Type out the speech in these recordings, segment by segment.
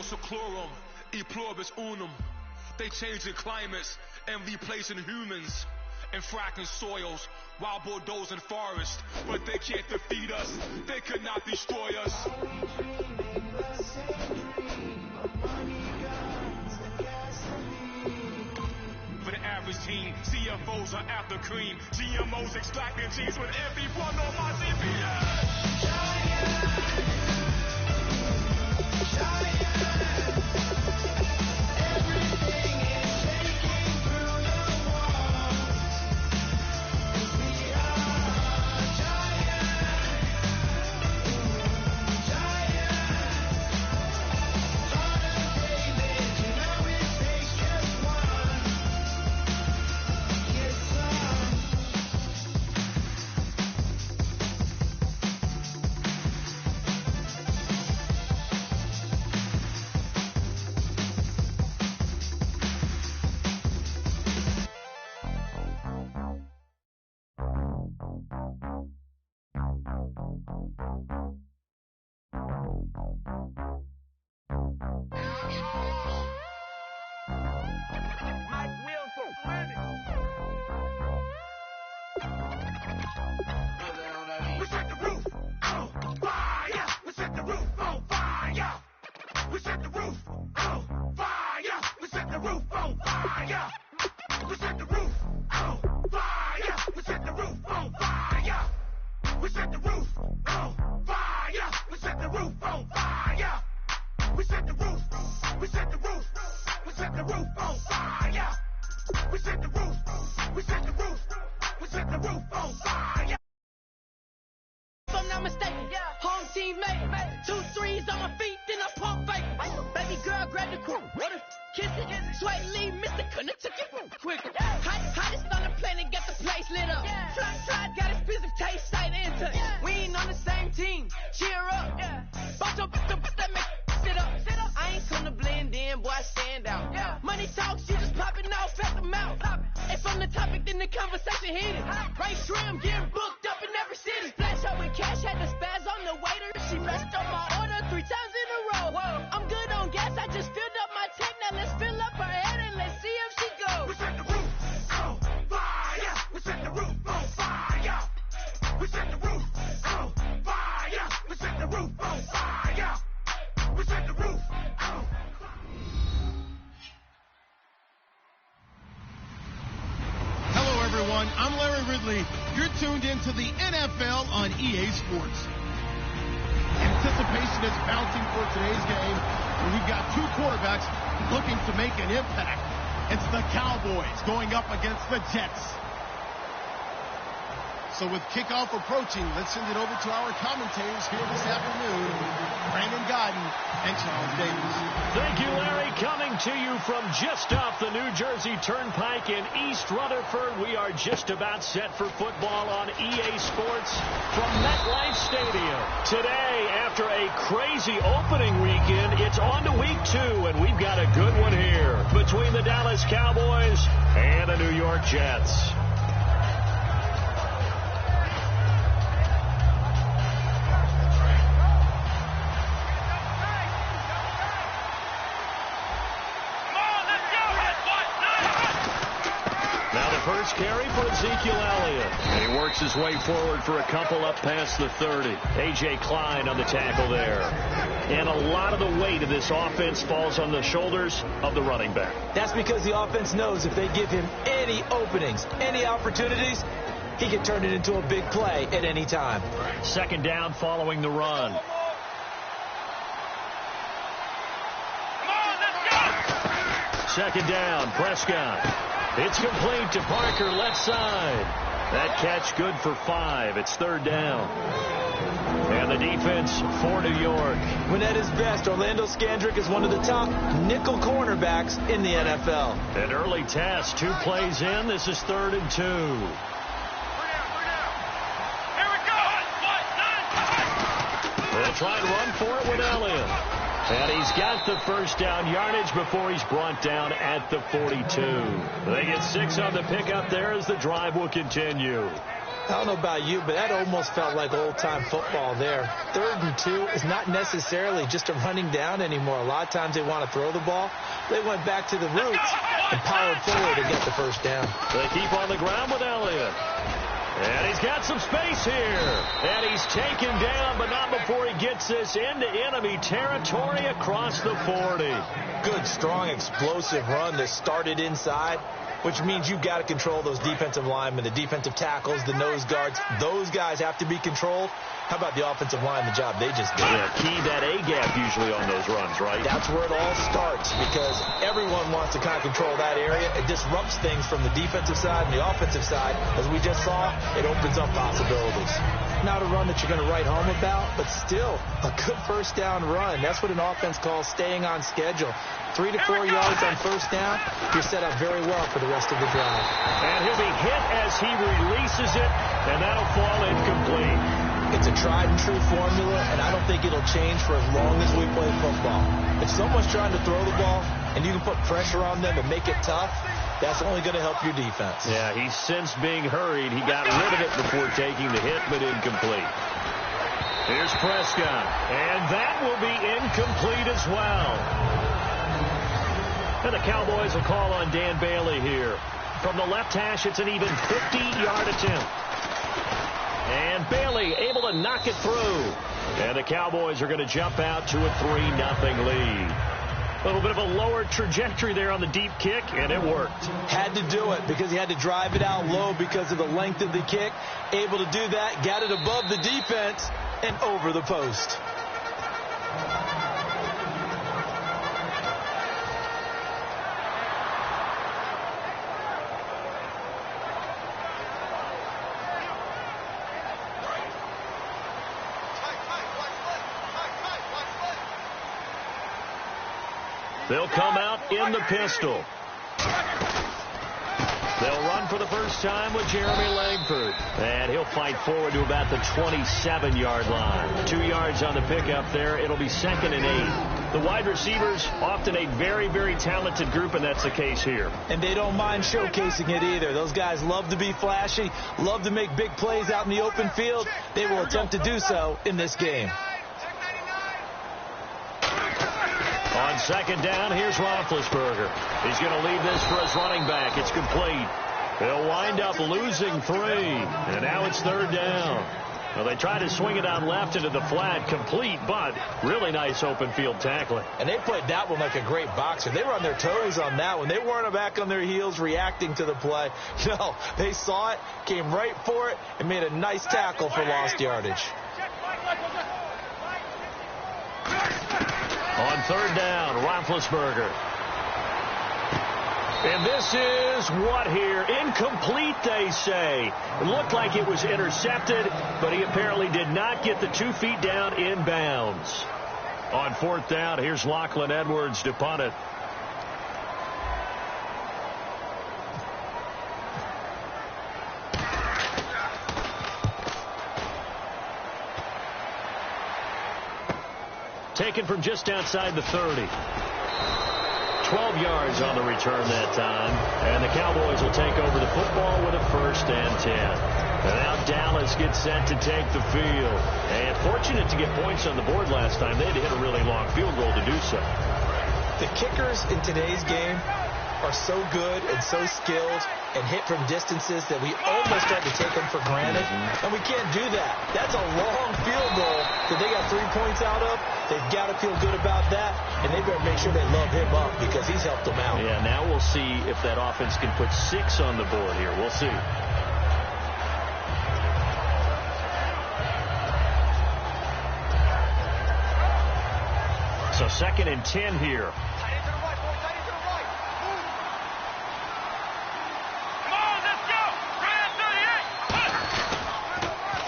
seclorum, e pluribus unum. They changing climates and replacing humans and fracking soils while bulldozing forests. But they can't defeat us, they could not destroy us. For the average team, CFOs are after cream. GMOs extracting genes with every one on my CPS. I'm Larry Ridley. You're tuned into the NFL on EA Sports. Anticipation is mounting for today's game, and we've got two quarterbacks looking to make an impact. It's the Cowboys going up against the Jets. So with kickoff approaching, let's send it over to our commentators here this afternoon, Brandon Godden and Charles Davis. Thank you, Larry. Coming to you from just off the New Jersey Turnpike in East Rutherford, we are just about set for football on EA Sports from MetLife Stadium. Today, after a crazy opening weekend, it's on to week 2, and we've got a good one here between the Dallas Cowboys and the New York Jets. First carry for Ezekiel Elliott. And he works his way forward for a couple up past the 30. A.J. Klein on the tackle there. And a lot of the weight of this offense falls on the shoulders of the running back. That's because the offense knows if they give him any openings, any opportunities, he can turn it into a big play at any time. Second down following the run. Second down, Prescott. It's complete to Parker, left side. That catch good for 5. It's third down. And the defense for New York. When at his best, Orlando Scandrick is one of the top nickel cornerbacks in the NFL. An early test, 2 plays in. This is 3rd and 2. They'll try and run for it with Elliott. And he's got the first down yardage before he's brought down at the 42. They get 6 on the pickup there as the drive will continue. I don't know about you, but that almost felt like old-time football there. 3rd and 2 is not necessarily just a running down anymore. A lot of times they want to throw the ball. They went back to the roots and powered forward to get the first down. They keep on the ground with Elliott. And he's got some space here. And he's taken down, but not before he gets this into enemy territory across the 40. Good, strong, explosive run that started inside, which means you've got to control those defensive linemen, the defensive tackles, the nose guards. Those guys have to be controlled. How about the offensive line, the job they just did? Yeah, key that A-gap usually on those runs, right? That's where it all starts, because everyone wants to kind of control that area. It disrupts things from the defensive side and the offensive side. As we just saw, it opens up possibilities. Not a run that you're going to write home about, but still a good first down run. That's what an offense calls staying on schedule. 3 to 4 yards on first down, you're set up very well for the rest of the drive. And he'll be hit as he releases it, and that'll fall incomplete. It's a tried-and-true formula, and I don't think it'll change for as long as we play football. If someone's trying to throw the ball and you can put pressure on them and make it tough, that's only going to help your defense. Yeah, he's since being hurried. He got rid of it before taking the hit, but incomplete. Here's Prescott, and that will be incomplete as well. And the Cowboys will call on Dan Bailey here. From the left hash, it's an even 50-yard attempt. And Bailey able to knock it through. And the Cowboys are going to jump out to a 3-0 lead. A little bit of a lower trajectory there on the deep kick, and it worked. Had to do it because he had to drive it out low because of the length of the kick. Able to do that, got it above the defense and over the post. They'll come out in the pistol. They'll run for the first time with Jeremy Langford. And he'll fight forward to about the 27-yard line. 2 yards on the pickup there. It'll be 2nd and 8. The wide receivers, often a very, very talented group, and that's the case here. And they don't mind showcasing it either. Those guys love to be flashy, love to make big plays out in the open field. They will attempt to do so in this game. On 2nd down, here's Roethlisberger. He's going to leave this for his running back. It's complete. They'll wind up losing 3. And now it's 3rd down. Well, they try to swing it on left into the flat, complete, but really nice open field tackling. And they played that one like a great boxer. They were on their toes on that one. They weren't back on their heels reacting to the play. No, they saw it, came right for it, and made a nice tackle for lost yardage. On 3rd down, Roethlisberger. And this is what here? Incomplete, they say. It looked like it was intercepted, but he apparently did not get the 2 feet down inbounds. On 4th down, here's Lachlan Edwards to punt it. Taken from just outside the 30. 12 yards on the return that time. And the Cowboys will take over the football with a 1st and 10. And now Dallas gets set to take the field. And fortunate to get points on the board last time. They had to hit a really long field goal to do so. The kickers in today's game are so good and so skilled and hit from distances that we almost start to take them for granted. And we can't do that. That's a long field goal that they got 3 points out of. They've got to feel good about that, and they better make sure they love him up because he's helped them out. Yeah, now we'll see if that offense can put 6 on the board here. We'll see. So 2nd and 10 here.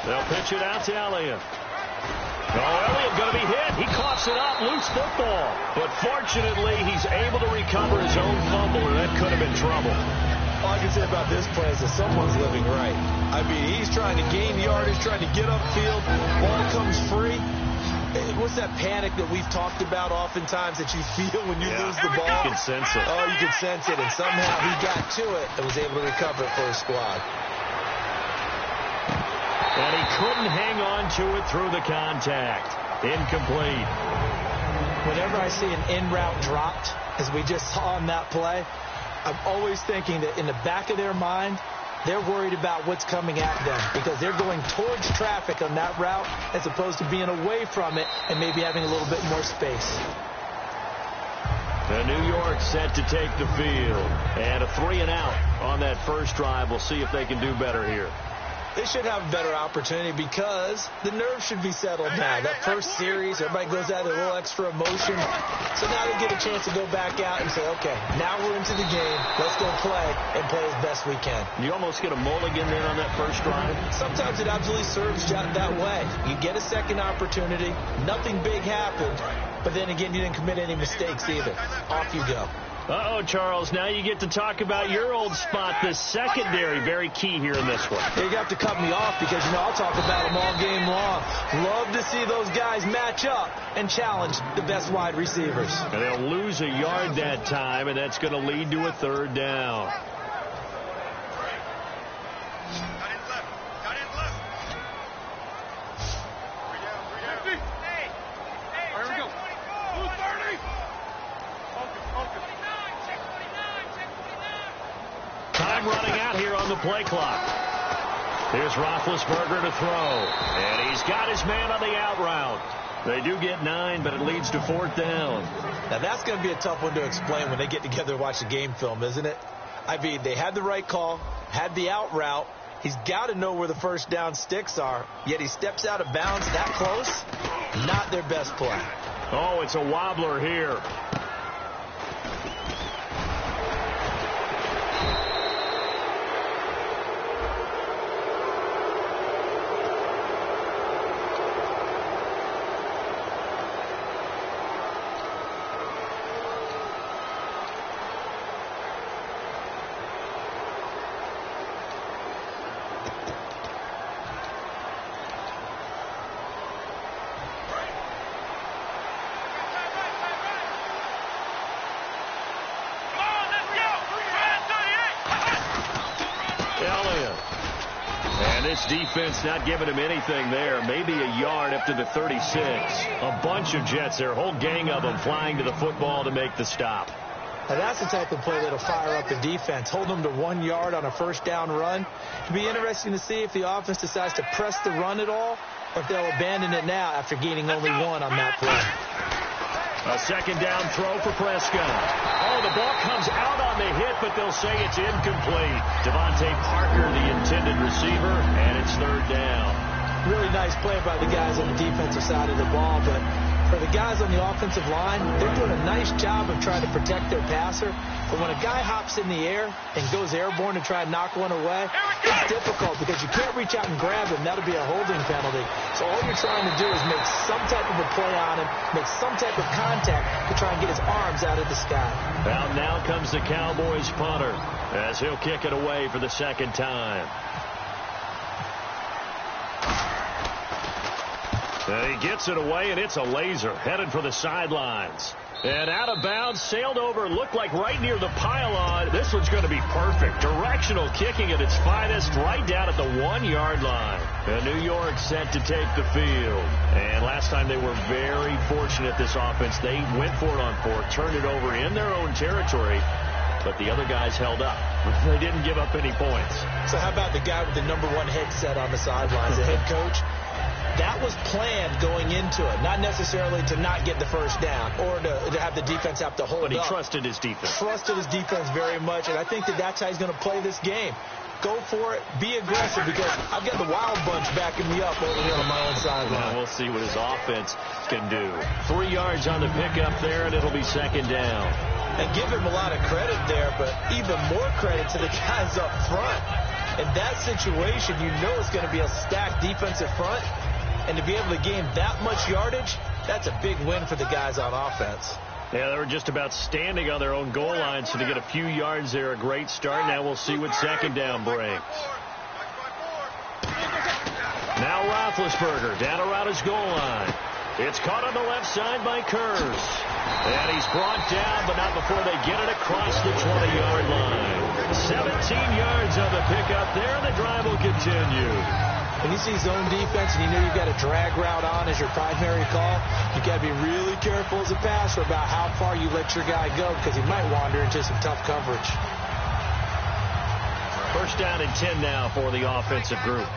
They'll pitch it out to Elliott. Oh, Elliott going to be hit. He coughs it up. Loose football. But fortunately, he's able to recover his own fumble, or that could have been trouble. All I can say about this play is that someone's living right. I mean, he's trying to gain yardage, trying to get upfield. Ball comes free. What's that panic that we've talked about oftentimes that you feel when you lose the ball? You can sense it. Oh, you can sense it. And somehow he got to it and was able to recover it for his squad. And he couldn't hang on to it through the contact. Incomplete. Whenever I see an in-route dropped, as we just saw on that play, I'm always thinking that in the back of their mind, they're worried about what's coming at them because they're going towards traffic on that route as opposed to being away from it and maybe having a little bit more space. The New York set to take the field. And a 3-and-out on that first drive. We'll see if they can do better here. They should have a better opportunity because the nerves should be settled now. That first series, everybody goes out with a little extra emotion. So now they get a chance to go back out and say, okay, now we're into the game. Let's go play and play as best we can. You almost get a mulligan there on that first drive. Sometimes it absolutely serves that way. You get a second opportunity. Nothing big happened. But then again, you didn't commit any mistakes either. Off you go. Uh-oh, Charles, now you get to talk about your old spot, the secondary. Very key here in this one. You have to cut me off because, I'll talk about them all game long. Love to see those guys match up and challenge the best wide receivers. And they'll lose a yard that time, and that's going to lead to a third down. Time running out here on the play clock. Here's Roethlisberger to throw. And he's got his man on the out route. They do get 9, but it leads to 4th down. Now, that's going to be a tough one to explain when they get together and watch the game film, isn't it? I mean, they had the right call, had the out route. He's got to know where the first down sticks are, yet he steps out of bounds that close. Not their best play. Oh, it's a wobbler here. This defense not giving him anything there. Maybe a yard up to the 36. A bunch of Jets there, a whole gang of them flying to the football to make the stop. Now that's the type of play that'll fire up the defense. Hold them to 1 yard on a first down run. It'll be interesting to see if the offense decides to press the run at all or if they'll abandon it now after gaining only 1 on that play. A second down throw for Prescott. Oh, the ball comes out on the hit, but they'll say it's incomplete. Devontae Parker, the intended receiver, and it's 3rd down. Really nice play by the guys on the defensive side of the ball, but for the guys on the offensive line, they're doing a nice job of trying to protect their passer. But when a guy hops in the air and goes airborne to try and knock one away, it's difficult because you can't reach out and grab him. That'll be a holding penalty. So all you're trying to do is make some type of a play on him, make some type of contact to try and get his arms out of the sky. Well, now comes the Cowboys punter as he'll kick it away for the second time. He gets it away, and it's a laser headed for the sidelines. And out of bounds, sailed over, looked like right near the pylon. This one's going to be perfect. Directional kicking at its finest, right down at the 1 yard line. And New York set to take the field. And last time they were very fortunate, this offense. They went for it on 4th, turned it over in their own territory. But the other guys held up. They didn't give up any points. So how about the guy with the number 1 headset on the sidelines, the head coach? That was planned going into it, not necessarily to not get the first down or to have the defense have to hold up. But he trusted his defense. Trusted his defense very much, and I think that's how he's going to play this game. Go for it. Be aggressive because I've got the wild bunch backing me up over here on my own sideline. We'll see what his offense can do. 3 yards on the pickup there, and it'll be second down. And give him a lot of credit there, but even more credit to the guys up front. In that situation, it's going to be a stacked defensive front. And to be able to gain that much yardage, that's a big win for the guys on offense. Yeah, they were just about standing on their own goal line, so to get a few yards there, a great start. Now we'll see what second down brings. Now Roethlisberger down around his goal line. It's caught on the left side by Kurz. And he's brought down, but not before they get it across the 20-yard line. 17 yards on the pickup there, and the drive will continue. When you see zone defense and you know you've got a drag route on as your primary call, you got to be really careful as a passer about how far you let your guy go because he might wander into some tough coverage. First down and 10 now for the offensive group.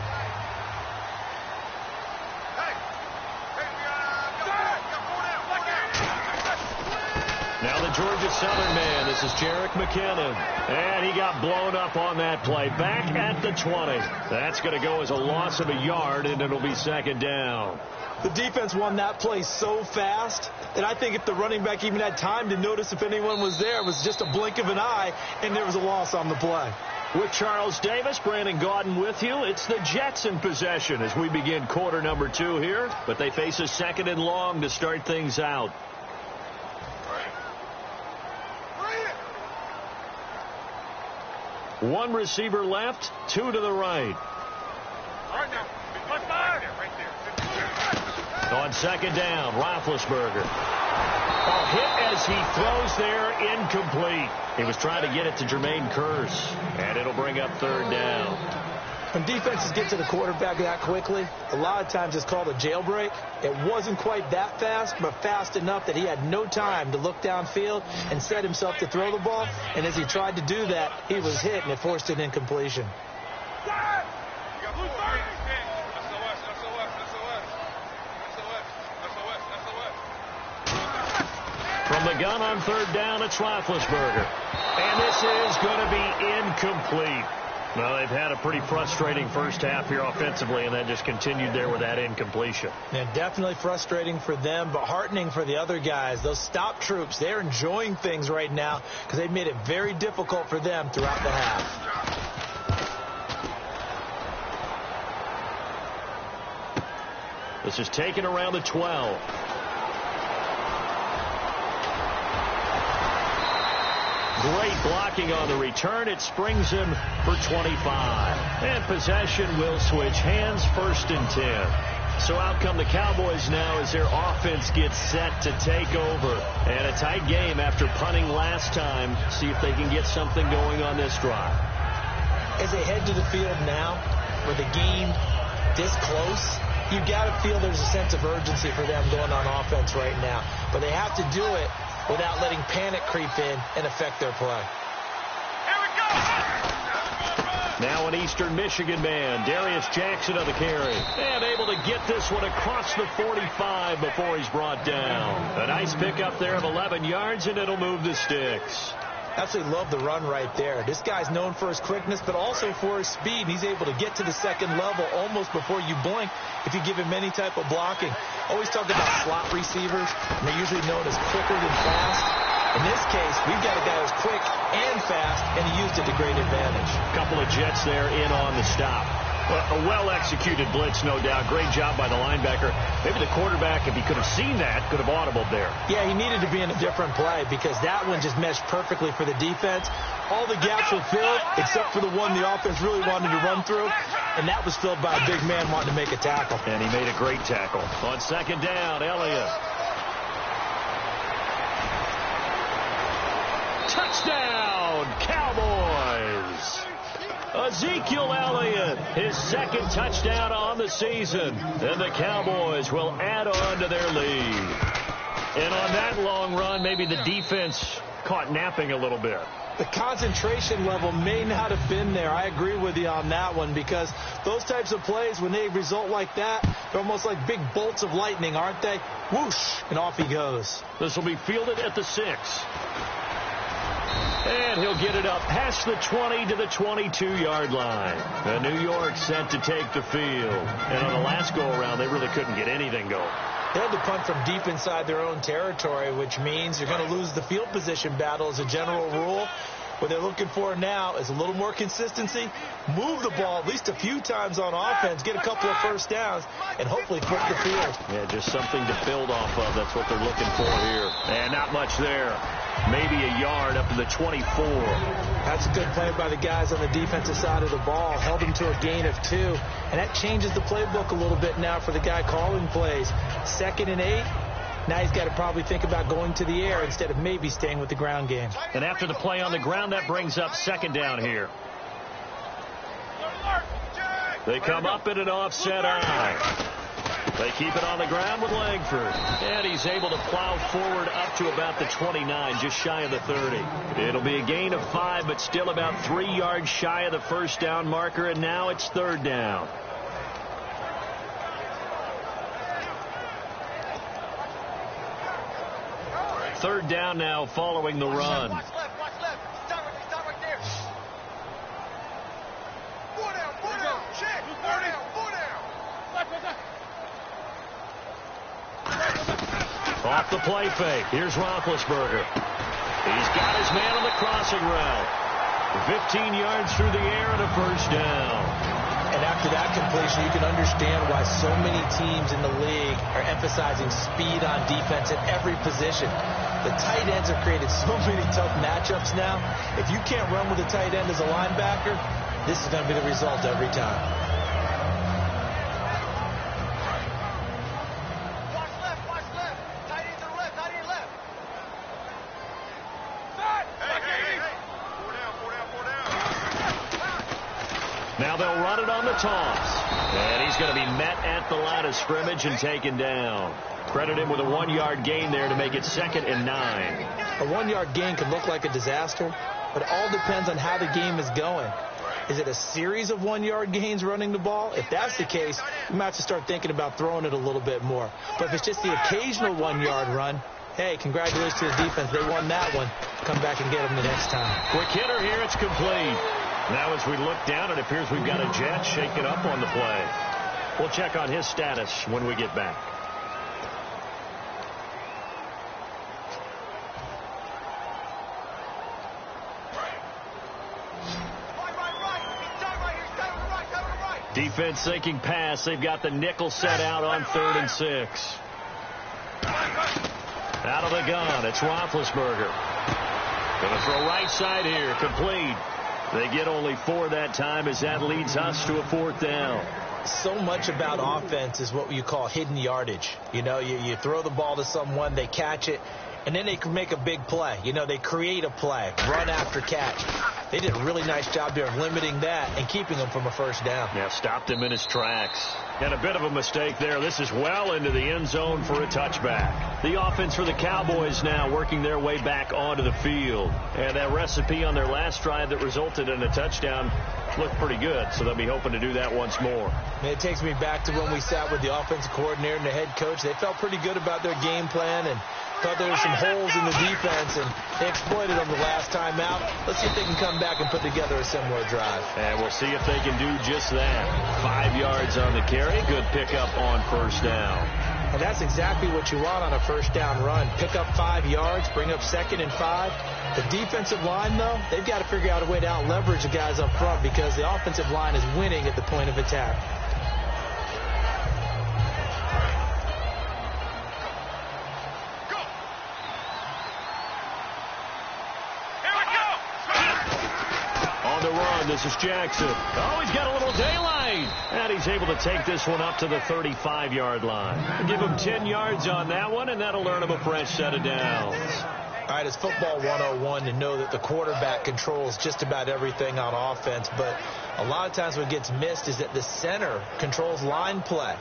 Now the Georgia Southern man. This is Jerick McKinnon. And he got blown up on that play. Back at the 20. That's going to go as a loss of a yard, and it'll be second down. The defense won that play so fast that I think if the running back even had time to notice if anyone was there, it was just a blink of an eye, and there was a loss on the play. With Charles Davis, Brandon Gaudin with you. It's the Jets in possession as we begin quarter number 2 here. But they face a second and long to start things out. One receiver left, 2 to the right. On second down, Roethlisberger. Hit as he throws there, incomplete. He was trying to get it to Jermaine Kearse, and it'll bring up third down. When defenses get to the quarterback that quickly, a lot of times it's called a jailbreak. It wasn't quite that fast, but fast enough that he had no time to look downfield and set himself to throw the ball. And as he tried to do that, he was hit, and it forced an incompletion. From the gun on third down, it's Roethlisberger. And this is going to be incomplete. Well, they've had a pretty frustrating first half here offensively, and then just continued there with that incompletion. Yeah, definitely frustrating for them, but heartening for the other guys. Those stop troops, they're enjoying things right now because they've made it very difficult for them throughout the half. This is taken around the 12. Great blocking on the return. It springs him for 25. And possession will switch hands, first and 10. So out come the Cowboys now as their offense gets set to take over. And a tight game after punting last time. See if they can get something going on this drive. As they head to the field now, with the game this close, you got to feel there's a sense of urgency for them going on offense right now. But they have to do it without letting panic creep in and affect their play. Here we go! Now an Eastern Michigan man, Darius Jackson on the carry. And able to get this one across the 45 before he's brought down. A nice pickup there of 11 yards, and it'll move the sticks. Absolutely love the run right there. This guy's known for his quickness, but also for his speed. And he's able to get to the second level almost before you blink if you give him any type of blocking. Always talk about slot receivers, and they're usually known as quicker than fast. In this case, we've got a guy who's quick and fast, and he used it to great advantage. A couple of Jets there in on the stop. A well-executed blitz, no doubt. Great job by the linebacker. Maybe the quarterback, if he could have seen that, could have audibled there. Yeah, he needed to be in a different play because that one just meshed perfectly for the defense. All the gaps were filled except for the one the offense really wanted to run through, and that was filled by a big man wanting to make a tackle. And he made a great tackle. On second down, Elliott. Touchdown, Cowboys! Ezekiel Elliott, his second touchdown on the season. And the Cowboys will add on to their lead. And on that long run, maybe the defense caught napping a little bit. The concentration level may not have been there. I agree with you on that one because those types of plays, when they result like that, they're almost like big bolts of lightning, aren't they? Whoosh, and off he goes. This will be fielded at the 6. And he'll get it up past the 20 to the 22-yard line. And New York set to take the field. And on the last go-around, they really couldn't get anything going. They had to punt from deep inside their own territory, which means you're going to lose the field position battle as a general rule. What they're looking for now is a little more consistency, move the ball at least a few times on offense, get a couple of first downs, and hopefully flip the field. Yeah, just something to build off of. That's what they're looking for here. And not much there. Maybe a yard up to the 24. That's a good play by the guys on the defensive side of the ball. Held him to a gain of 2. And that changes the playbook a little bit now for the guy calling plays. 2nd and 8. Now he's got to probably think about going to the air instead of maybe staying with the ground game. And after the play on the ground, that brings up second down here. They come up in an offset eye. They keep it on the ground with Langford. And he's able to plow forward up to about the 29, just shy of the 30. It'll be a gain of 5, but still about 3 yards shy of the first down marker, and now it's 3rd down. Third down now following the run. Watch left. Stop right there. 4 down. Check. 4 down. Off the play fake. Here's Roethlisberger. He's got his man on the crossing route. 15 yards through the air and a first down. And after that completion, you can understand why so many teams in the league are emphasizing speed on defense at every position. The tight ends have created so many tough matchups now. If you can't run with a tight end as a linebacker, this is going to be the result every time. Now they'll run it on the toss. And he's going to be met at the line of scrimmage and taken down. Credit him with a 1-yard gain there to make it 2nd and 9. A 1-yard gain could look like a disaster, but it all depends on how the game is going. Is it a series of 1-yard gains running the ball? If that's the case, you might have to start thinking about throwing it a little bit more. But if it's just the occasional 1-yard run, hey, congratulations to the defense. They won that one. Come back and get them the next time. Quick hitter here. It's complete. Now as we look down, it appears we've got a Jet shaken up on the play. We'll check on his status when we get back. Defense thinking pass. They've got the nickel set out on 3rd and 6. Out of the gun, it's Roethlisberger. Going to throw right side here, complete. They get only 4 that time as that leads us to a 4th down. So much about offense is what you call hidden yardage. You know, you throw the ball to someone, they catch it, and then they can make a big play. You know, they create a play, run after catch. They did a really nice job there of limiting that and keeping him from a first down. Yeah, stopped him in his tracks. And a bit of a mistake there. This is well into the end zone for a touchback. The offense for the Cowboys now working their way back onto the field. And that recipe on their last drive that resulted in a touchdown looked pretty good, so they'll be hoping to do that once more. And it takes me back to when we sat with the offensive coordinator and the head coach. They felt pretty good about their game plan and thought there were some holes in the defense, and they exploited them the last time out. Let's see if they can come back and put together a similar drive. And we'll see if they can do just that. 5 yards on the carry. Good pickup on first down. And that's exactly what you want on a first down run. Pick up 5 yards, bring up 2nd and 5. The defensive line, though, they've got to figure out a way to out-leverage the guys up front because the offensive line is winning at the point of attack. This is Jackson. Oh, he's got a little daylight. And he's able to take this one up to the 35-yard line. Give him 10 yards on that one, and that'll earn him a fresh set of downs. All right, it's football 101 to know that the quarterback controls just about everything on offense. But a lot of times what gets missed is that the center controls line play.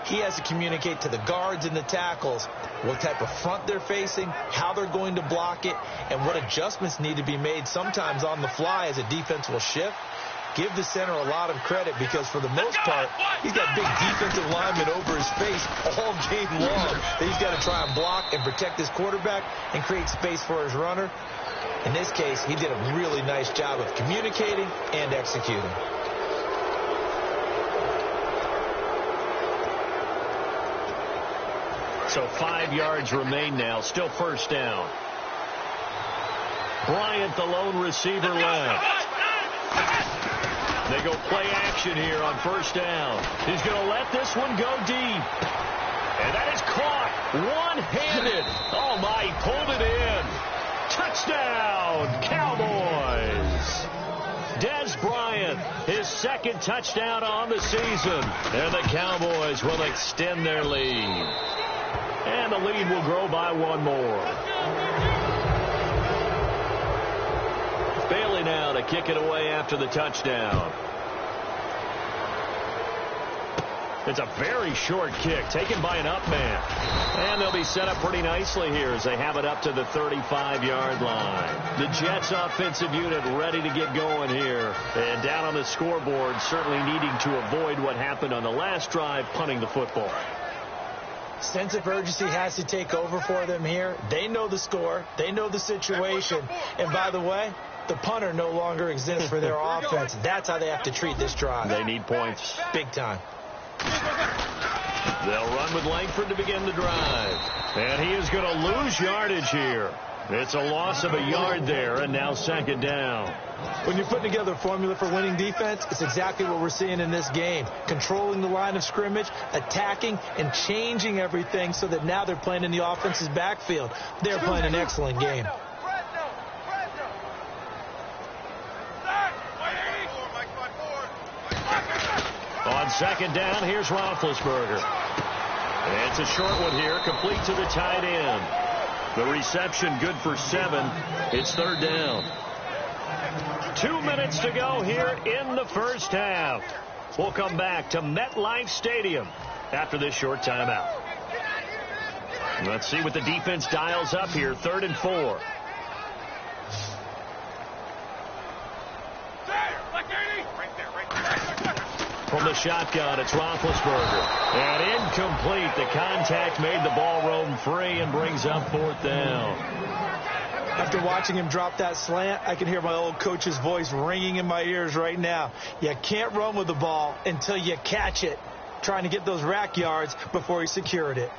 He has to communicate to the guards and the tackles what type of front they're facing, how they're going to block it, and what adjustments need to be made sometimes on the fly as a defense will shift. Give the center a lot of credit because for the most part, he's got big defensive linemen over his face all game long that he's got to try and block and protect his quarterback and create space for his runner. In this case, he did a really nice job of communicating and executing. So 5 yards remain now. Still first down. Bryant, the lone receiver left. They go play action here on first down. He's going to let this one go deep. And that is caught one-handed. Oh, my, he pulled it in. Touchdown, Cowboys. Des Bryant, his 2nd touchdown on the season. And the Cowboys will extend their lead. And the lead will grow by 1 more. Bailey now to kick it away after the touchdown. It's a very short kick taken by an up man. And they'll be set up pretty nicely here as they have it up to the 35-yard line. The Jets offensive unit ready to get going here. And down on the scoreboard, certainly needing to avoid what happened on the last drive, punting the football. Sense of urgency has to take over for them here. They know the score. They know the situation. And by the way, the punter no longer exists for their offense. That's how they have to treat this drive. They need points. Big time. They'll run with Langford to begin the drive. And he is going to lose yardage here. It's a loss of a yard there, and now second down. When you're putting together a formula for winning defense, it's exactly what we're seeing in this game. Controlling the line of scrimmage, attacking, and changing everything so that now they're playing in the offense's backfield. They're playing an excellent game. On second down, here's Roethlisberger. It's a short one here, complete to the tight end. The reception good for 7. It's third down. 2 minutes to go here in the first half. We'll come back to MetLife Stadium after this short timeout. Let's see what the defense dials up here. 3rd and 4. From the shotgun, it's Roethlisberger. And incomplete. The contact made the ball roam free and brings up 4th down. After watching him drop that slant, I can hear my old coach's voice ringing in my ears right now. You can't run with the ball until you catch it. Trying to get those rack yards before he secured it.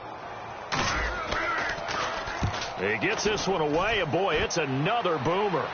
He gets this one away, and boy, it's another boomer.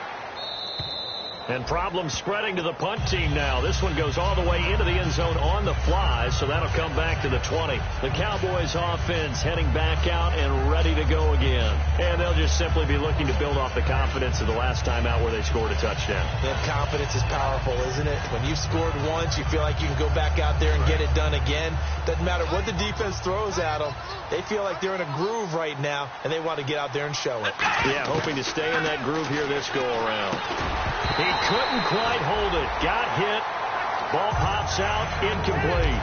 And problems spreading to the punt team now. This one goes all the way into the end zone on the fly, so that'll come back to the 20. The Cowboys offense heading back out and ready to go again. And they'll just simply be looking to build off the confidence of the last time out where they scored a touchdown. Yeah, confidence is powerful, isn't it? When you've scored once, you feel like you can go back out there and get it done again. Doesn't matter what the defense throws at them. They feel like they're in a groove right now, and they want to get out there and show it. Yeah, hoping to stay in that groove here this go-around. He couldn't quite hold it. Got hit. Ball pops out. Incomplete.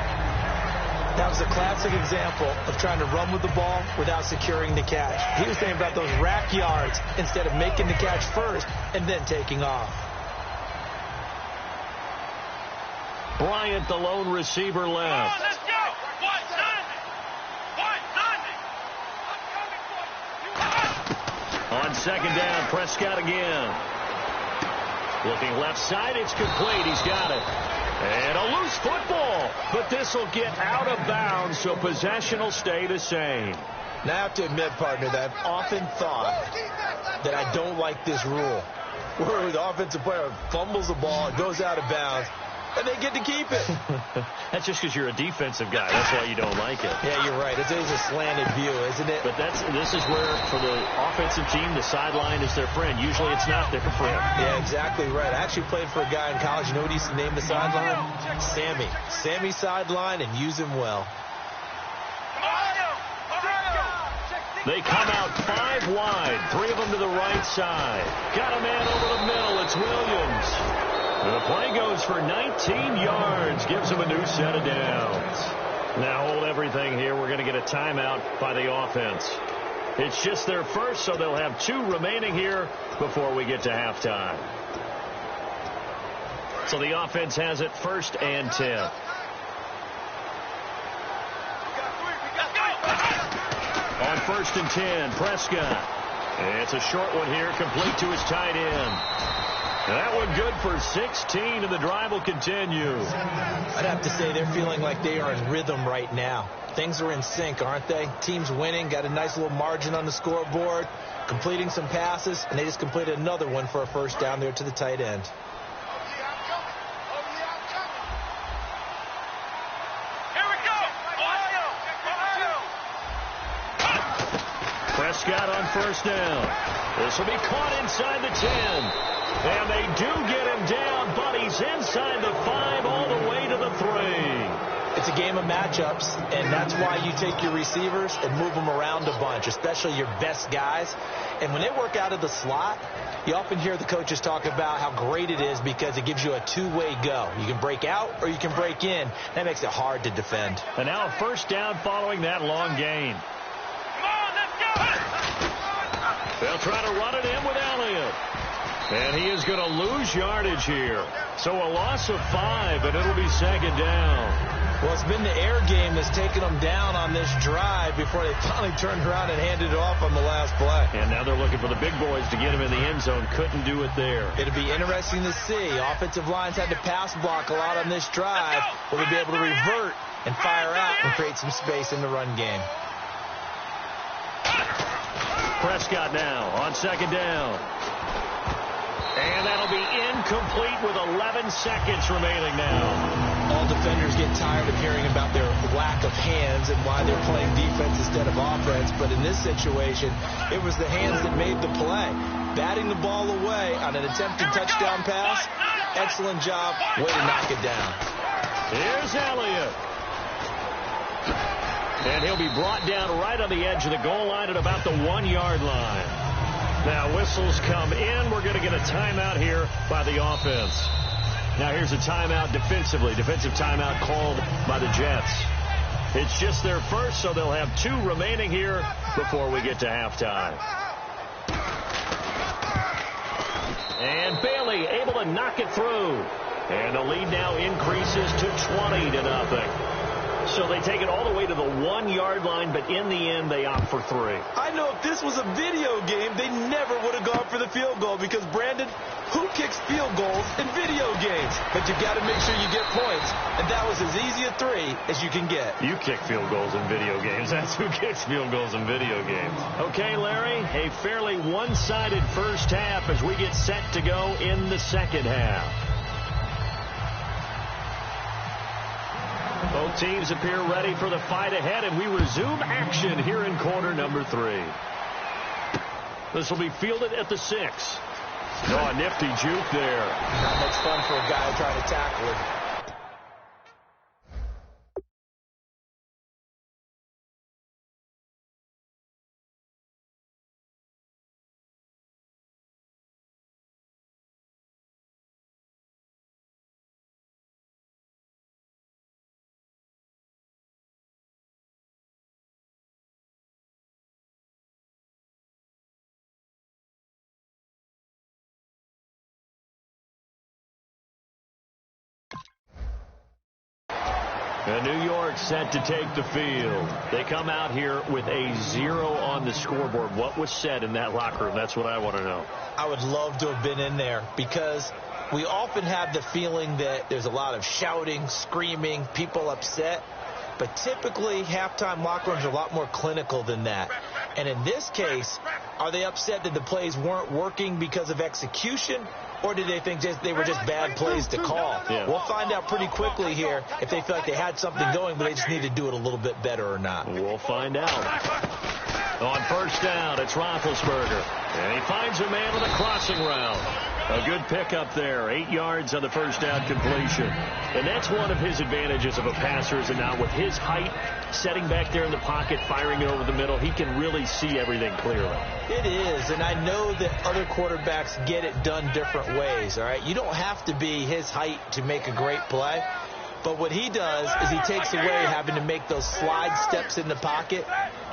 That was a classic example of trying to run with the ball without securing the catch. He was thinking about those rack yards instead of making the catch first and then taking off. Bryant, the lone receiver, left. Let's go. On second down, Prescott again. Looking left side, it's complete. He's got it. And a loose football. But this will get out of bounds, so possession will stay the same. Now, I have to admit, partner, that I've often thought that I don't like this rule, where the offensive player fumbles the ball, it goes out of bounds, and they get to keep it. That's just because you're a defensive guy. That's why you don't like it. Yeah, you're right. It is a slanted view, isn't it? But this is where, for the offensive team, the sideline is their friend. Usually it's not their friend. Yeah, exactly right. I actually played for a guy in college. You know what he used to name the sideline? Sammy. Sammy sideline, and use him well. They come out 5 wide, 3 of them to the right side. Got a man over the middle. It's Williams. The play goes for 19 yards, gives them a new set of downs. Now hold everything here. We're going to get a timeout by the offense. It's just their first, so they'll have 2 remaining here before we get to halftime. So the offense has it 1st and 10. On 1st and 10, Prescott. It's a short one here, complete to his tight end. That one good for 16, and the drive will continue. I'd have to say they're feeling like they are in rhythm right now. Things are in sync, aren't they? Team's winning, got a nice little margin on the scoreboard, completing some passes, and they just completed another one for a first down there to the tight end. Prescott on 1st down. This will be caught inside the 10. And they do get him down, but he's inside the 5 all the way to the 3. It's a game of matchups, and that's why you take your receivers and move them around a bunch, especially your best guys. And when they work out of the slot, you often hear the coaches talk about how great it is because it gives you a two-way go. You can break out or you can break in. That makes it hard to defend. And now a first down following that long gain. They'll try to run it in with Elliott. And he is going to lose yardage here. So a loss of 5, and it'll be second down. Well, it's been the air game that's taken them down on this drive before they finally turned around and handed it off on the last play. And now they're looking for the big boys to get him in the end zone. Couldn't do it there. It'll be interesting to see. Offensive lines had to pass block a lot on this drive. Will they be able to revert and fire out and create some space in the run game? Prescott now on second down. And that'll be incomplete with 11 seconds remaining now. All defenders get tired of hearing about their lack of hands and why they're playing defense instead of offense. But in this situation, it was the hands that made the play. Batting the ball away on an attempted touchdown pass. Excellent job. Way to knock it down. Here's Elliott. And he'll be brought down right on the edge of the goal line at about the 1-yard line. Now whistles come in. We're going to get a timeout here by the offense. Now here's a timeout defensively. Defensive timeout called by the Jets. It's just their first, so they'll have 2 remaining here before we get to halftime. And Bailey able to knock it through. And the lead now increases to 20-0. So they take it all the way to the 1-yard line, but in the end, they opt for 3. I know if this was a video game, they never would have gone for the field goal because, Brandon, who kicks field goals in video games? But you've got to make sure you get points, and that was as easy a 3 as you can get. You kick field goals in video games. That's who kicks field goals in video games. Okay, Larry, a fairly one-sided first half as we get set to go in the second half. Both teams appear ready for the fight ahead, and we resume action here in quarter number 3. This will be fielded at the 6. Oh, a nifty juke there. Not much fun for a guy trying to tackle it. And New York set to take the field. They come out here with a 0 on the scoreboard. What was said in that locker room? That's what I want to know. I would love to have been in there because we often have the feeling that there's a lot of shouting, screaming, people upset. But typically, halftime locker rooms are a lot more clinical than that. And in this case, are they upset that the plays weren't working because of execution? Or did they think they were just bad plays to call? Yeah. We'll find out pretty quickly here if they feel like they had something going, but they just need to do it a little bit better or not. We'll find out. On first down, it's Roethlisberger. And he finds a man with a crossing route. A good pickup there. 8 yards on the first down completion. And that's one of his advantages of a passer, is that now with his height, setting back there in the pocket, firing it over the middle, he can really see everything clearly. It is, and I know that other quarterbacks get it done different ways, all right? You don't have to be his height to make a great play. But what he does is he takes away having to make those slide steps in the pocket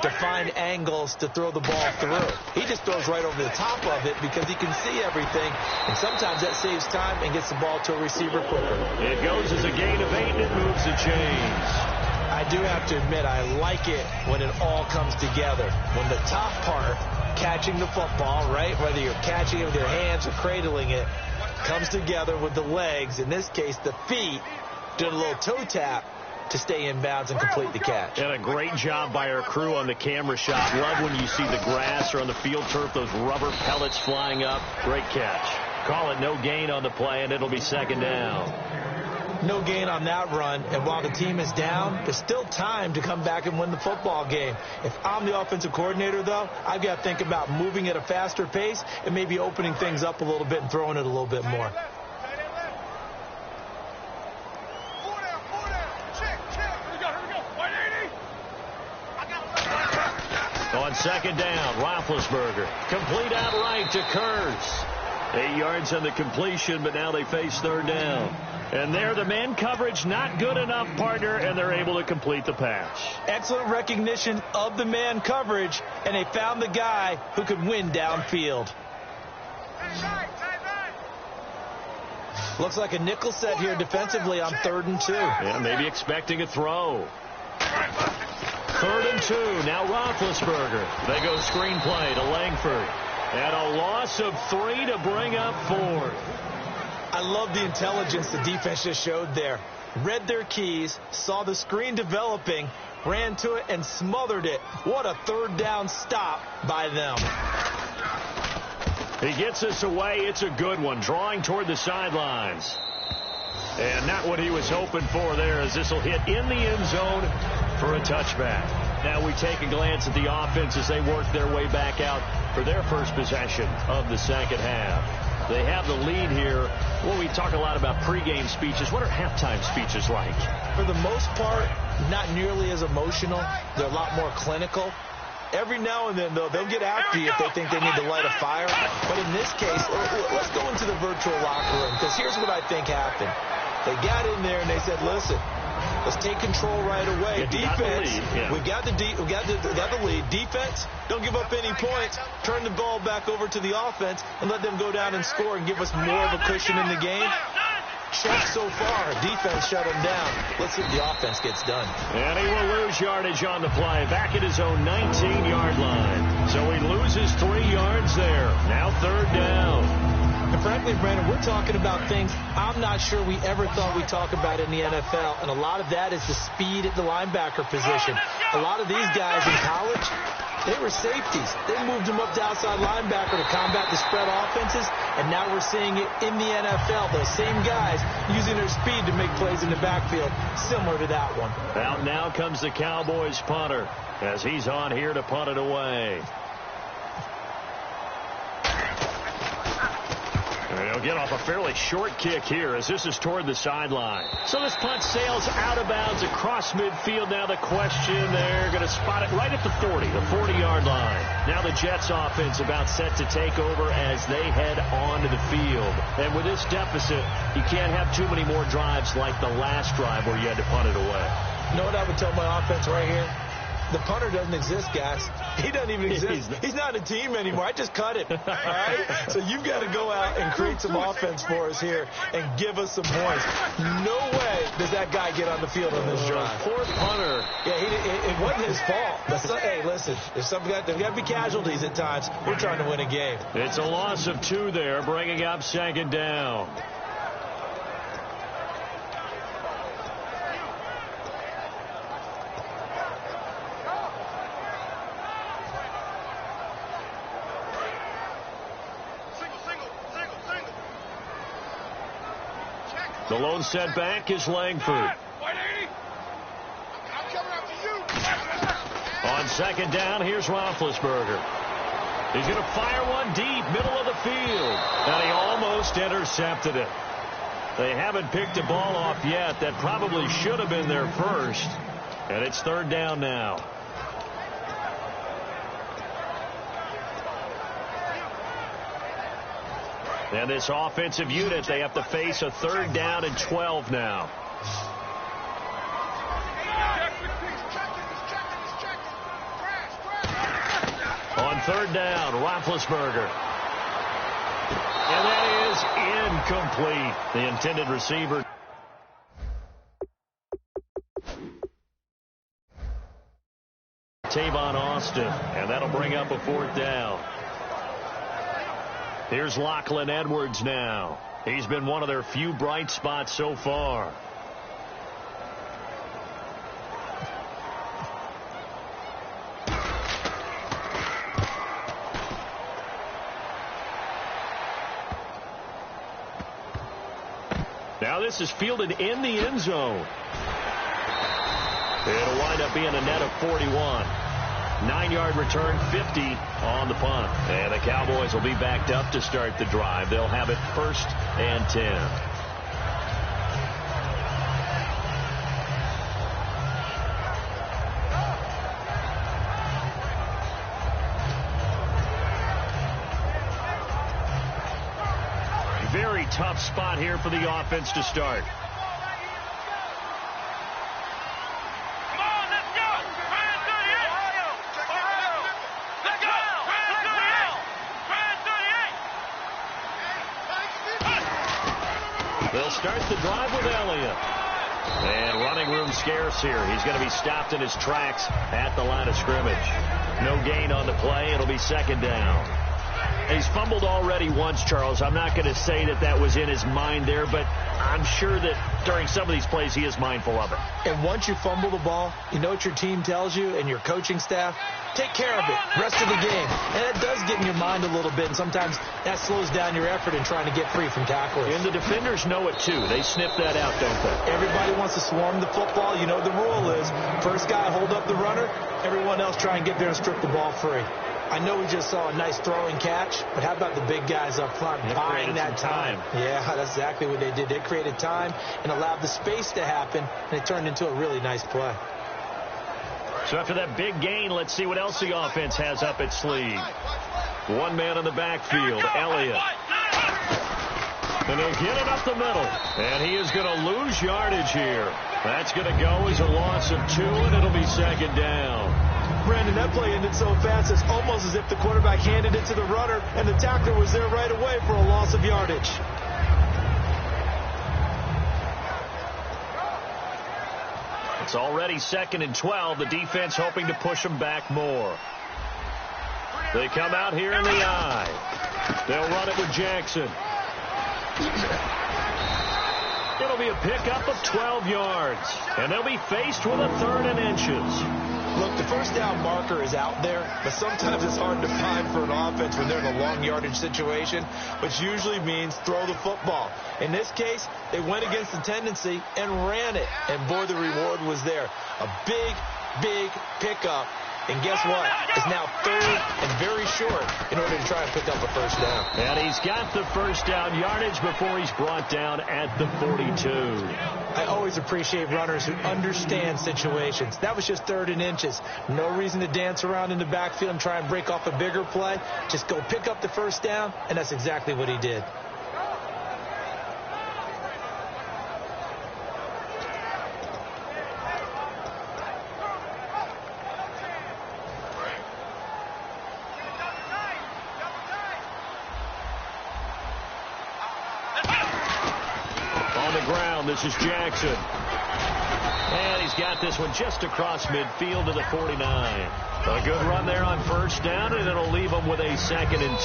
to find angles to throw the ball through. He just throws right over the top of it because he can see everything, and sometimes that saves time and gets the ball to a receiver quicker. It goes as a gain of 8, and it moves the chains. I do have to admit, I like it when it all comes together. When the top part, catching the football, right, whether you're catching it with your hands or cradling it, comes together with the legs, in this case the feet, doing a little toe tap to stay in bounds and complete the catch. And a great job by our crew on the camera shot. Love when you see the grass or on the field turf, those rubber pellets flying up. Great catch. Call it no gain on the play, and it'll be second down. No gain on that run, and while the team is down, there's still time to come back and win the football game. If I'm the offensive coordinator, though, I've got to think about moving at a faster pace and maybe opening things up a little bit and throwing it a little bit more. On second down, Roethlisberger. Complete out right to Kurtz. 8 yards on the completion, but now they face third down. And there, the man coverage not good enough, partner, and they're able to complete the pass. Excellent recognition of the man coverage, and they found the guy who could win downfield. Looks like a nickel set here defensively on 3rd and 2. Yeah, maybe expecting a throw. 3rd and 2. Now Roethlisberger. They go screenplay to Langford. And a loss of 3 to bring up 4th. I love the intelligence the defense just showed there. Read their keys, saw the screen developing, ran to it, and smothered it. What a 3rd down stop by them. He gets us away. It's a good one. Drawing toward the sidelines. And not what he was hoping for there, as this will hit in the end zone for a touchback. Now we take a glance at the offense as they work their way back out for their first possession of the second half. They have the lead here. Well, we talk a lot about pregame speeches. What are halftime speeches like? For the most part, not nearly as emotional. They're a lot more clinical. Every now and then, though, they'll get after you if they think they need to light a fire. But in this case, let's go into the virtual locker room, because here's what I think happened. They got in there and they said, listen, let's take control right away. Defense, we got the lead. Defense, don't give up any points. Turn the ball back over to the offense and let them go down and score and give us more of a cushion in the game. Check so far. Defense shut him down. Let's see if the offense gets done. And he will lose yardage on the play. Back at his own 19-yard line. So he loses 3 yards there. Now 3rd down. And frankly, Brandon, we're talking about things I'm not sure we ever thought we'd talk about in the NFL. And a lot of that is the speed at the linebacker position. A lot of these guys in college, they were safeties. They moved them up to outside linebacker to combat the spread offenses. And now we're seeing it in the NFL. Those same guys using their speed to make plays in the backfield, similar to that one. Out now comes the Cowboys punter as he's on here to punt it away. And he'll get off a fairly short kick here as this is toward the sideline. So this punt sails out of bounds across midfield. Now the question, they're going to spot it right at the 40, the 40-yard line. Now the Jets offense about set to take over as they head onto the field. And with this deficit, you can't have too many more drives like the last drive where you had to punt it away. You know what I would tell my offense right here? The punter doesn't exist, guys. He doesn't even exist. He's not a team anymore. I just cut him. All right? So you've got to go out and create some offense for us here and give us some points. No way does that guy get on the field on this drive. Poor punter. Yeah, it wasn't his fault. Hey, listen, there's got to be casualties at times. We're trying to win a game. It's a loss of 2 there, bringing up 2nd down. The lone setback is Langford. On 2nd down, here's Roethlisberger. He's going to fire one deep, middle of the field. And he almost intercepted it. They haven't picked a ball off yet. That probably should have been their first. And it's 3rd down now. And this offensive unit, they have to face a 3rd down and 12 now. On 3rd down, Roethlisberger. And that is incomplete. The intended receiver. Tavon Austin. And that'll bring up a 4th down. Here's Lachlan Edwards now. He's been one of their few bright spots so far. Now this is fielded in the end zone. It'll wind up being a net of 41. 9-yard return, 50 on the punt. And the Cowboys will be backed up to start the drive. They'll have it 1st and 10. tough spot here for the offense to start. They'll start the drive with Elliott. And running room scarce here. He's going to be stopped in his tracks at the line of scrimmage. No gain on the play. It'll be second down. He's fumbled already once, Charles. I'm not going to say that that was in his mind there, but I'm sure that during some of these plays he is mindful of it. And once you fumble the ball, you know what your team tells you and your coaching staff? Take care of it. Rest of the game. And it does get in your mind a little bit, and sometimes that slows down your effort in trying to get free from tacklers. And the defenders know it, too. They sniff that out, don't they? Everybody wants to swarm the football. You know the rule is first guy hold up the runner, everyone else try and get there and strip the ball free. I know we just saw a nice throwing catch, but how about the big guys up front buying that time? Yeah, that's exactly what they did. They created time and allowed the space to happen, and it turned into a really nice play. So after that big gain, let's see what else the offense has up its sleeve. One man in the backfield, Elliott. And they'll get it up the middle. And he is going to lose yardage here. That's going to go as a loss of 2, and it'll be second down. Brandon, that play ended so fast, it's almost as if the quarterback handed it to the runner, and the tackler was there right away for a loss of yardage. It's already second and 12. The defense hoping to push them back more. They come out here in the I. They'll run it with Jackson. It'll be a pickup of 12 yards. And they'll be faced with a 3rd and inches. Look, the first down marker is out there, but sometimes it's hard to find for an offense when they're in a long yardage situation, which usually means throw the football. In this case, they went against the tendency and ran it, and boy, the reward was there. A big, big pickup, and guess what? It's now 3rd and very short in order to try and pick up a first down. And he's got the first down yardage before he's brought down at the 42. I always appreciate runners who understand situations. That was just 3rd and inches. No reason to dance around in the backfield and try and break off a bigger play. Just go pick up the first down, and that's exactly what he did. This is Jackson. And he's got this one just across midfield to the 49. A good run there on first down, and it'll leave him with a 2nd and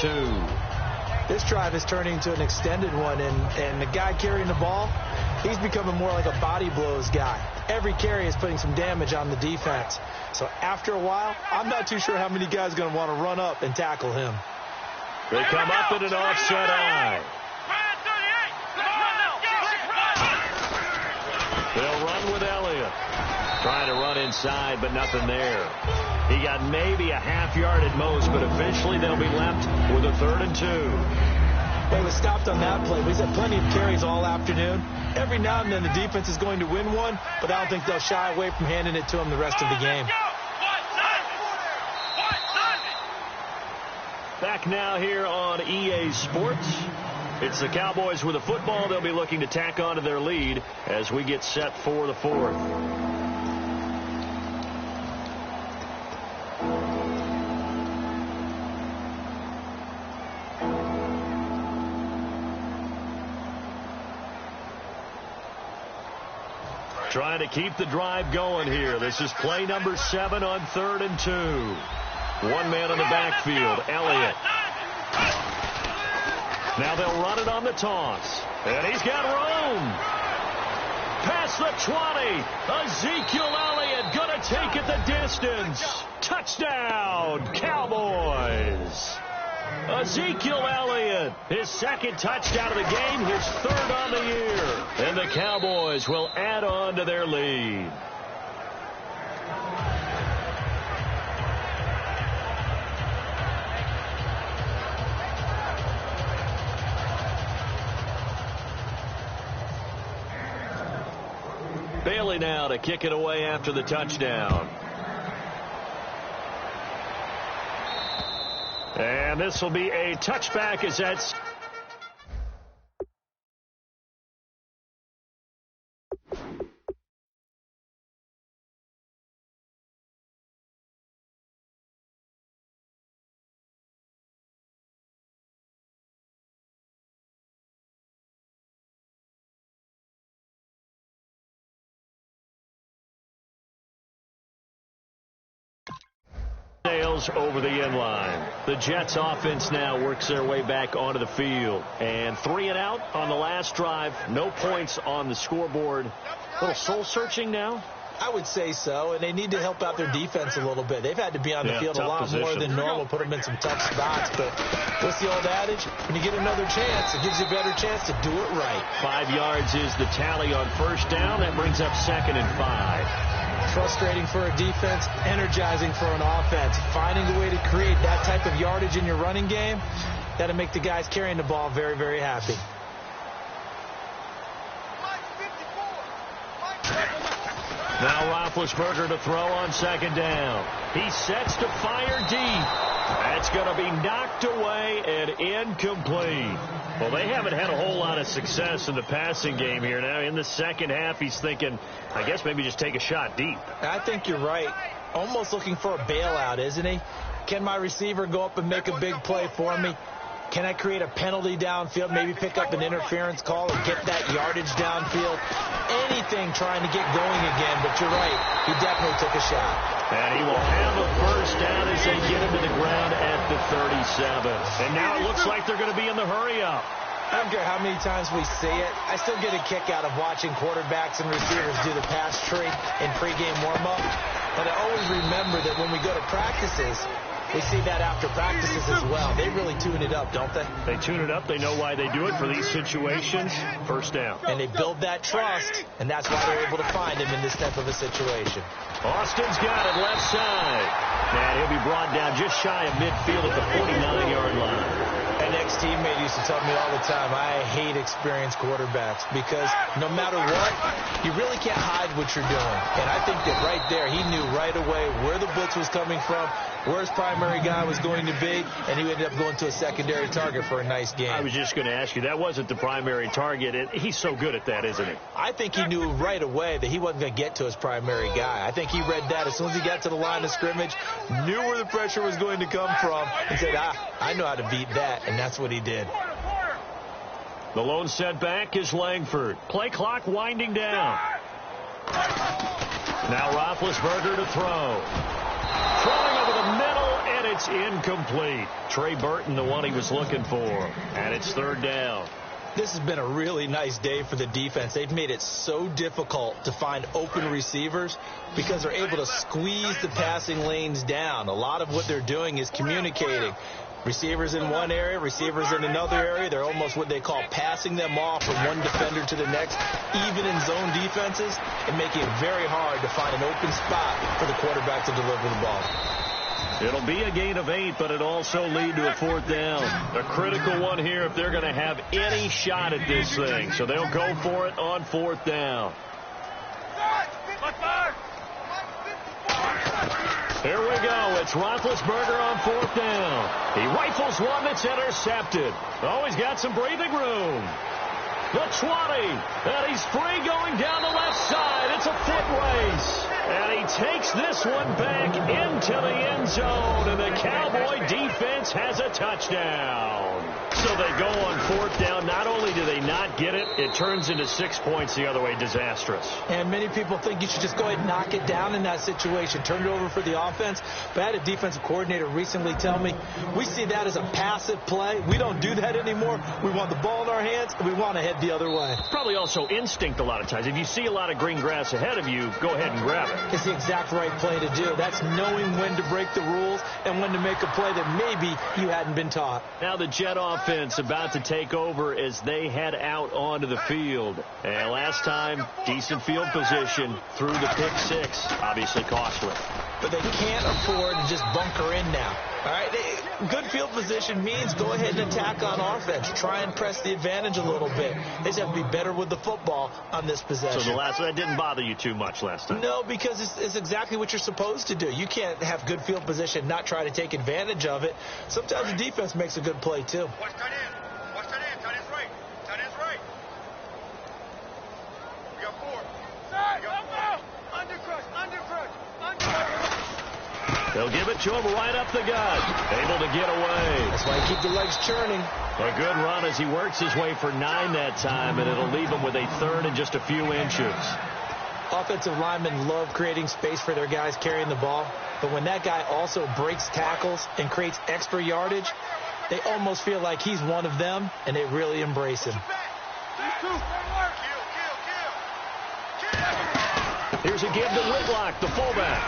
2. This drive is turning into an extended one, and the guy carrying the ball, he's becoming more like a body blows guy. Every carry is putting some damage on the defense. So after a while, I'm not too sure how many guys are going to want to run up and tackle him. They come up in an offset I. They'll run with Elliott. Trying to run inside, but nothing there. He got maybe a half yard at most, but officially they'll be left with a 3rd and 2. Well, he was stopped on that play. He's had plenty of carries all afternoon. Every now and then the defense is going to win one, but I don't think they'll shy away from handing it to him the rest of the game. Back now here on EA Sports. It's the Cowboys with the football. They'll be looking to tack on to their lead as we get set for the 4th. Trying to keep the drive going here. This is play number 7 on 3rd and 2. One man in the backfield, Elliott. Now they'll run it on the toss. And he's got room. Past the 20. Ezekiel Elliott going to take it the distance. Touchdown, Cowboys. Ezekiel Elliott, his 2nd touchdown of the game, his 3rd on the year. And the Cowboys will add on to their lead. Bailey now to kick it away after the touchdown. And this will be a touchback as that's Sails over the inline. The Jets offense now works their way back onto the field. And 3 and out on the last drive. No points on the scoreboard. A little soul-searching now? I would say so, and they need to help out their defense a little bit. They've had to be on the field a lot more than normal, put them in some tough spots. But what's the old adage? When you get another chance, it gives you a better chance to do it right. 5 yards is the tally on first down. That brings up 2nd and 5. Frustrating for a defense, energizing for an offense. Finding a way to create that type of yardage in your running game, that'll make the guys carrying the ball very, very happy. Now Roethlisberger to throw on 2nd down. He sets to fire deep. That's going to be knocked away and incomplete. Well, they haven't had a whole lot of success in the passing game here. Now, in the second half, he's thinking, I guess maybe just take a shot deep. I think you're right. Almost looking for a bailout, isn't he? Can my receiver go up and make a big play for me? Can I create a penalty downfield, maybe pick up an interference call and get that yardage downfield? Anything trying to get going again, but you're right. He definitely took a shot. And he will have a first down as they get him to the ground at the 37. And now it looks like they're going to be in the hurry-up. I don't care how many times we see it. I still get a kick out of watching quarterbacks and receivers do the pass tree in pregame warm-up. But I always remember that when we go to practices, we see that after practices as well. They really tune it up, don't they? They tune it up. They know why they do it for these situations. First down. And they build that trust, and that's why they're able to find him in this type of a situation. Austin's got it left side. And he'll be brought down just shy of midfield at the 49-yard line. An ex-teammate used to tell me all the time, I hate experienced quarterbacks because no matter what, you really can't hide what you're doing. And I think that right there, he knew right away where the blitz was coming from, where his primary guy was going to be, and he ended up going to a secondary target for a nice game. I was just going to ask you, that wasn't the primary target. He's so good at that, isn't he? I think he knew right away that he wasn't going to get to his primary guy. I think he read that as soon as he got to the line of scrimmage, knew where the pressure was going to come from, and said, I know how to beat that, and that's what he did. The lone setback is Langford. Play clock winding down. Now Roethlisberger to throw. Throwing over the middle, and it's incomplete. Trey Burton, the one he was looking for. And it's 3rd down. This has been a really nice day for the defense. They've made it so difficult to find open receivers because they're able to squeeze the passing lanes down. A lot of what they're doing is communicating. Receivers in one area, receivers in another area. They're almost what they call passing them off from one defender to the next, even in zone defenses, and making it very hard to find an open spot for the quarterback to deliver the ball. It'll be a gain of 8, but it'll also lead to a 4th down. A critical one here if they're going to have any shot at this thing. So they'll go for it on 4th down. Here we go. It's Roethlisberger on 4th down. He rifles one that's intercepted. Oh, he's got some breathing room. The 20. And he's free going down the left side. It's a foot race. And he takes this one back into the end zone. And the Cowboy defense has a touchdown. So they go on 4th down. Not only do they not get it, it turns into 6 points the other way. Disastrous. And many people think you should just go ahead and knock it down in that situation. Turn it over for the offense. But I had a defensive coordinator recently tell me, we see that as a passive play. We don't do that anymore. We want the ball in our hands, and we want to head the other way. Probably also instinct a lot of times. If you see a lot of green grass ahead of you, go ahead and grab it. It's the exact right play to do. That's knowing when to break the rules and when to make a play that maybe you hadn't been taught. Now the Jet offense about to take over as they head out onto the field. And last time, decent field position through the pick 6. Obviously costly. But they can't afford to just bunker in now. All right, good field position means go ahead and attack on offense. Try and press the advantage a little bit. They just have to be better with the football on this possession. So that didn't bother you too much last time? No, because it's exactly what you're supposed to do. You can't have good field position and not try to take advantage of it. Sometimes the defense makes a good play, too. Watch tight end. Watch tight end. Tight end's right. Tight end's right. We got 4. We got 4. Under crush. Under crush. Under crush. They'll give it to him right up the gut. Able to get away. That's why you keep the legs churning. A good run as he works his way for 9 that time, and it'll leave him with a 3rd and just a few inches. Offensive linemen love creating space for their guys carrying the ball, but when that guy also breaks tackles and creates extra yardage, they almost feel like he's one of them, and they really embrace him. Here's a give to Whitlock, the fullback.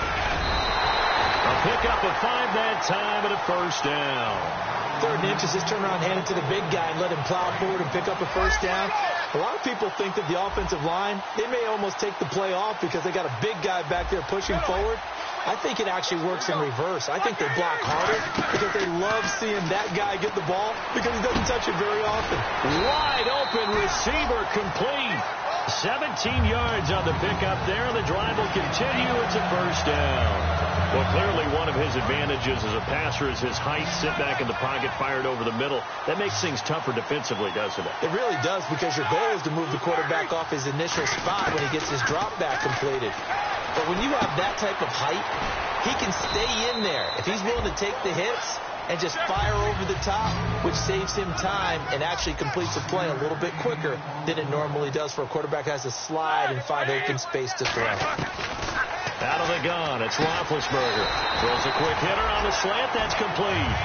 A pickup of 5 that time and a first down. 3rd and inches, just turn around, hand it to the big guy and let him plow forward and pick up a first down. A lot of people think that the offensive line, they may almost take the play off because they got a big guy back there pushing forward. I think it actually works in reverse. I think they block harder because they love seeing that guy get the ball because he doesn't touch it very often. Wide open receiver complete. 17 yards on the pickup there. The drive will continue. It's a first down. Well, clearly one of his advantages as a passer is his height. Sit back in the pocket, fired over the middle. That makes things tougher defensively, doesn't it? It really does, because your goal is to move the quarterback off his initial spot when he gets his drop back completed. But when you have that type of height, he can stay in there. If he's willing to take the hits and just fire over the top, which saves him time and actually completes a play a little bit quicker than it normally does for a quarterback who has to slide and find open space to throw. Out of the gun, it's Roethlisberger. Throws a quick hitter on the slant. That's complete.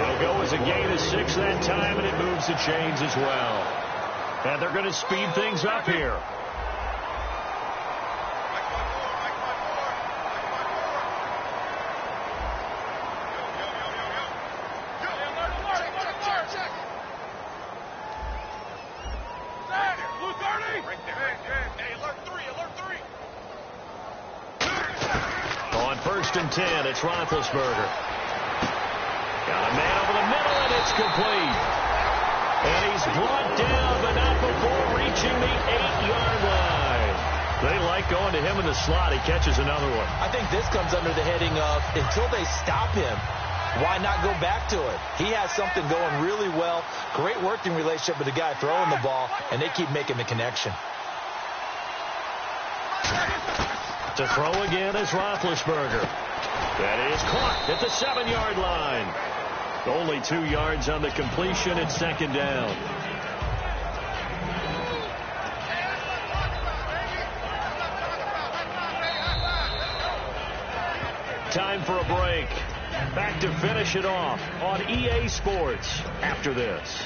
It'll go as a gain of 6 that time, and it moves the chains as well. And they're going to speed things up here. On 1st and 10, it's Roethlisberger. Got a man over the middle, and it's complete. And he's brought down, but not before reaching the 8-yard line. They like going to him in the slot. He catches another one. I think this comes under the heading of, until they stop him, why not go back to it? He has something going really well. Great working relationship with the guy throwing the ball, and they keep making the connection. To throw again is Roethlisberger. That is caught at the 7-yard line. Only 2 yards on the completion. It's 2nd down. Time for a break. Back to finish it off on EA Sports after this.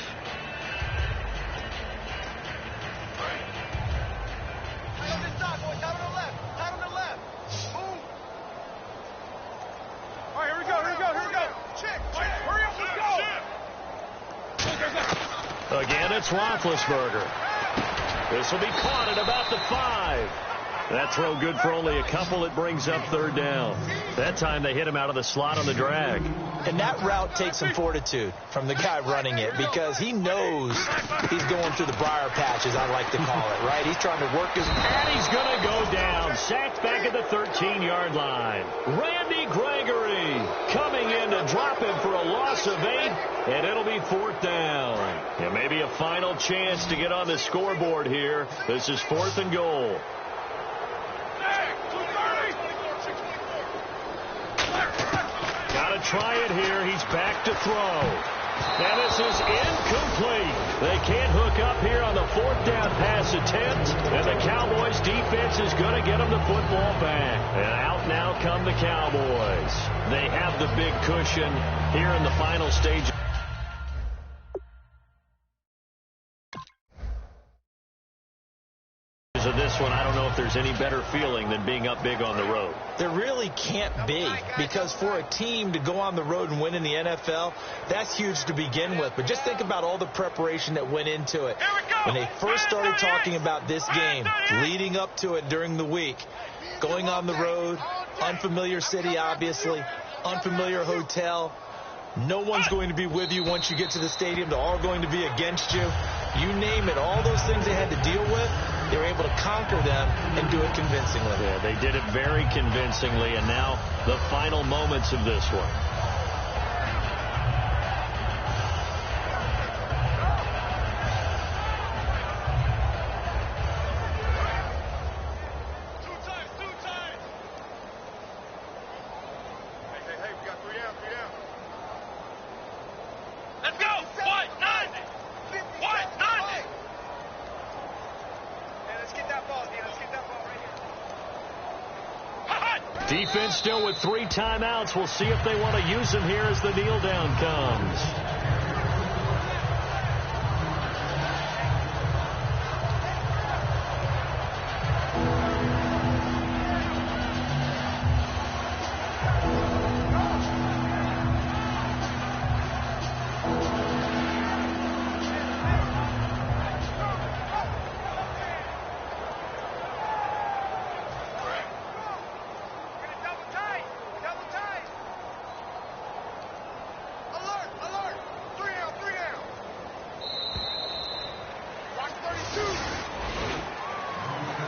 Again, it's Roethlisberger. This will be caught at about the 5. That throw good for only a couple. It brings up 3rd down. That time they hit him out of the slot on the drag. And that route takes some fortitude from the guy running it, because he knows he's going through the briar patch, as I like to call it, right? He's trying to work his... And he's going to go down. Sacked back at the 13-yard line. Randy Gregory coming in to drop him for a loss of 8, and it'll be 4th down. And maybe a final chance to get on the scoreboard here. This is 4th and goal. Got to try it here. He's back to throw. And this is incomplete. They can't hook up here on the 4th down pass attempt. And the Cowboys defense is going to get them the football back. And out now come the Cowboys. They have the big cushion here in the final stage. Of this one, I don't know if there's any better feeling than being up big on the road. There really can't be, because for a team to go on the road and win in the NFL, that's huge to begin with. But just think about all the preparation that went into it. When they first started talking about this game, leading up to it during the week, going on the road, unfamiliar city, obviously, unfamiliar hotel. No one's going to be with you once you get to the stadium. They're all going to be against you. You name it, all those things they had to deal with, they were able to conquer them and do it convincingly. Yeah, they did it very convincingly, and now the final moments of this one. Defense still with 3 timeouts. We'll see if they want to use them here as the kneel down comes.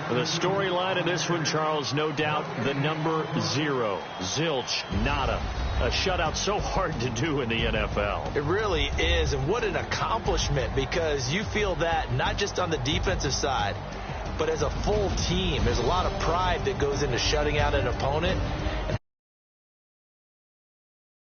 The storyline of this one, Charles, no doubt the number 0. Zilch, nada. A shutout so hard to do in the NFL. It really is, and what an accomplishment, because you feel that not just on the defensive side, but as a full team. There's a lot of pride that goes into shutting out an opponent,